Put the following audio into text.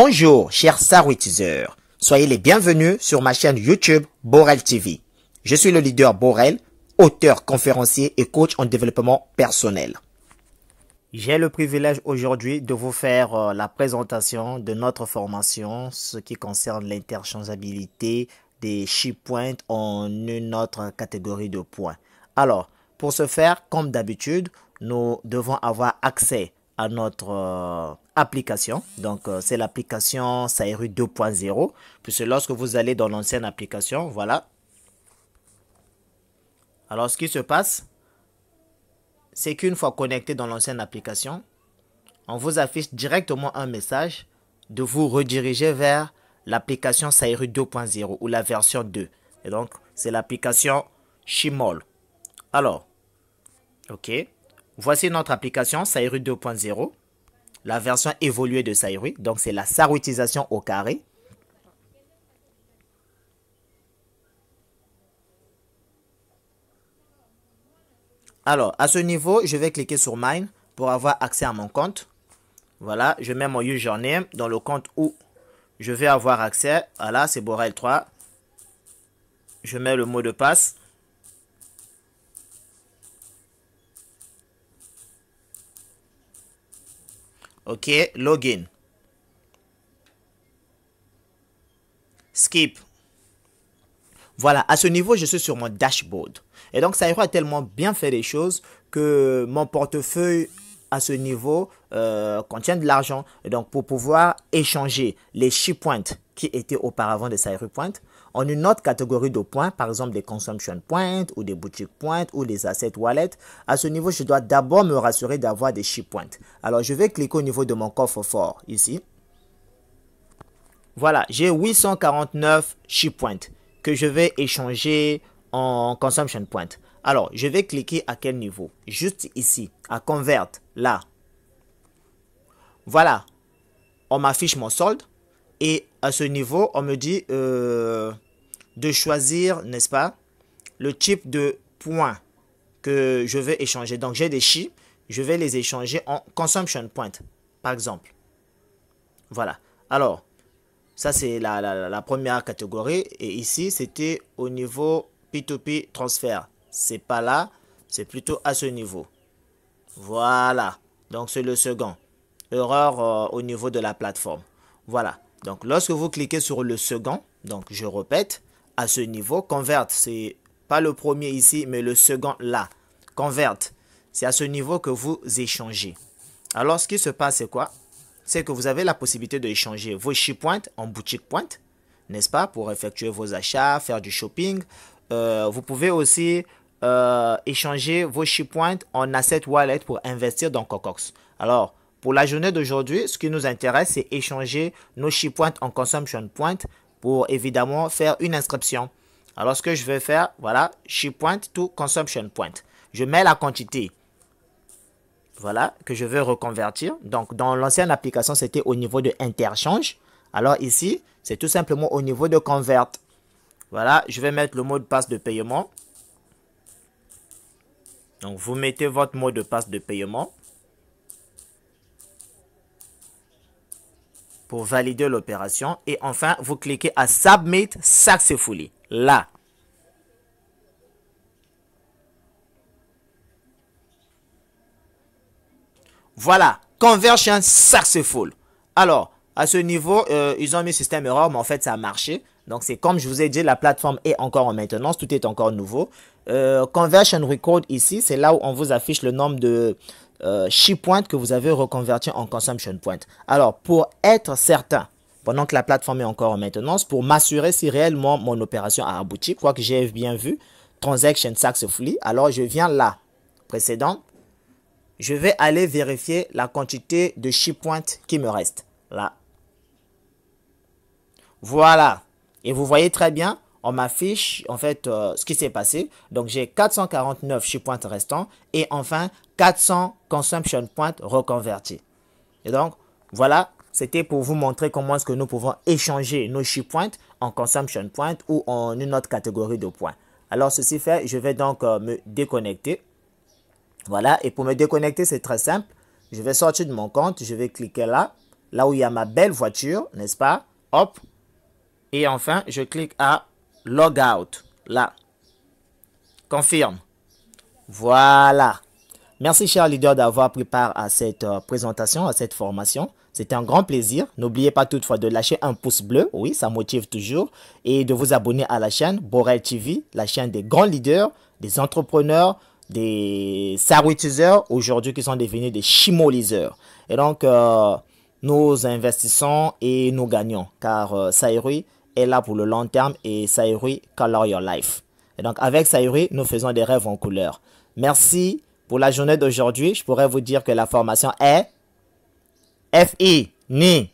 Bonjour, chers saroutiseurs. Soyez les bienvenus sur ma chaîne YouTube Borel TV. Je suis le leader Borel, auteur, conférencier et coach en développement personnel. J'ai le privilège aujourd'hui de vous faire la présentation de notre formation, ce qui concerne l'interchangeabilité des ShePoint en une autre catégorie de points. Alors, pour ce faire, comme d'habitude, nous devons avoir accès à notre application. Donc, c'est l'application Saïru 2.0. Puisque lorsque vous allez dans l'ancienne application, voilà. Alors, ce qui se passe, c'est qu'une fois connecté dans l'ancienne application, on vous affiche directement un message de vous rediriger vers l'application Saïru 2.0 ou la version 2. Et donc, c'est l'application Shimol. Alors, ok. Voici notre application Saïru 2.0, la version évoluée de Saïru. Donc, c'est la saroutisation au carré. Alors, à ce niveau, je vais cliquer sur Mine pour avoir accès à mon compte. Voilà, je mets mon username dans le compte où je vais avoir accès. Voilà, c'est Borel 3. Je mets le mot de passe. Ok, login. Skip. Voilà, à ce niveau, je suis sur mon dashboard. Et donc, Saïru a tellement bien fait les choses que mon portefeuille à ce niveau contient de l'argent. Et donc, pour pouvoir échanger les ShePoint qui étaient auparavant des Saïru Point en une autre catégorie de points, par exemple des Consumption Points ou des Boutique Points ou des Asset Wallet, à ce niveau, je dois d'abord me rassurer d'avoir des ShePoint. Alors, je vais cliquer au niveau de mon coffre-fort ici. Voilà, j'ai 849 ShePoint que je vais échanger en Consumption Point. Alors, je vais cliquer à quel niveau? Juste ici, à Convert, là. Voilà, on m'affiche mon solde. Et à ce niveau, on me dit de choisir, n'est-ce pas, le type de points que je vais échanger. Donc, j'ai des She, je vais les échanger en Consumption Point, par exemple. Voilà. Alors, ça, c'est la première catégorie. Et ici, c'était au niveau P2P transfert. C'est pas là, c'est plutôt à ce niveau. Voilà. Donc, c'est le second. Erreur au niveau de la plateforme. Voilà. Donc, lorsque vous cliquez sur le second, donc je répète, à ce niveau, Convert, c'est pas le premier ici, mais le second là. Convert, c'est à ce niveau que vous échangez. Alors, ce qui se passe, c'est quoi? C'est que vous avez la possibilité d'échanger vos ShePoint en Boutique Point, n'est-ce pas, pour effectuer vos achats, faire du shopping. Vous pouvez aussi échanger vos ShePoint en Asset Wallet pour investir dans Cocox. Alors, pour la journée d'aujourd'hui, ce qui nous intéresse, c'est échanger nos ShePoint en Consumption Point pour évidemment faire une inscription. Alors, ce que je vais faire, voilà, ShePoint to Consumption Point. Je mets la quantité. Voilà, que je veux reconvertir. Donc, dans l'ancienne application, c'était au niveau de interchange. Alors ici, c'est tout simplement au niveau de convert. Voilà, je vais mettre le mot de passe de paiement. Donc, vous mettez votre mot de passe de paiement pour valider l'opération. Et enfin, vous cliquez à Submit Successfully. Là. Voilà, Conversion Successful. Alors, à ce niveau, ils ont mis système erreur, mais en fait, ça a marché. Donc, c'est comme je vous ai dit, la plateforme est encore en maintenance, tout est encore nouveau. Conversion Record ici, c'est là où on vous affiche le nombre de ShePoint que vous avez reconverti en Consumption Point. Alors, pour être certain, pendant que la plateforme est encore en maintenance, pour m'assurer si réellement mon opération a abouti, quoi que j'ai bien vu, Transaction Successfully, alors je viens là, précédent. Je vais aller vérifier la quantité de ShePoint qui me reste. Là. Voilà. Et vous voyez très bien, on m'affiche en fait ce qui s'est passé. Donc, j'ai 449 ShePoint restants et enfin 400 Consumption Points reconvertis. Et donc, voilà, c'était pour vous montrer comment est-ce que nous pouvons échanger nos ShePoint en Consumption Point ou en une autre catégorie de points. Alors, ceci fait, je vais donc me déconnecter. Voilà, et pour me déconnecter, c'est très simple. Je vais sortir de mon compte, je vais cliquer là. là où il y a ma belle voiture, n'est-ce pas? Hop. Et enfin, je clique à Log Out. Là. Confirme. Voilà. Merci, cher leader, d'avoir pris part à cette présentation, à cette formation. C'était un grand plaisir. N'oubliez pas toutefois de lâcher un pouce bleu. Oui, ça motive toujours. Et de vous abonner à la chaîne Borel TV, la chaîne des grands leaders, des entrepreneurs, des serviteurs aujourd'hui qui sont devenus des chimoliseurs. Et donc, nous investissons et nous gagnons. Car Sayuri est là pour le long terme et Sayuri color your life. Et donc, avec Sayuri, nous faisons des rêves en couleur. Merci pour la journée d'aujourd'hui. Je pourrais vous dire que la formation est FI, NI.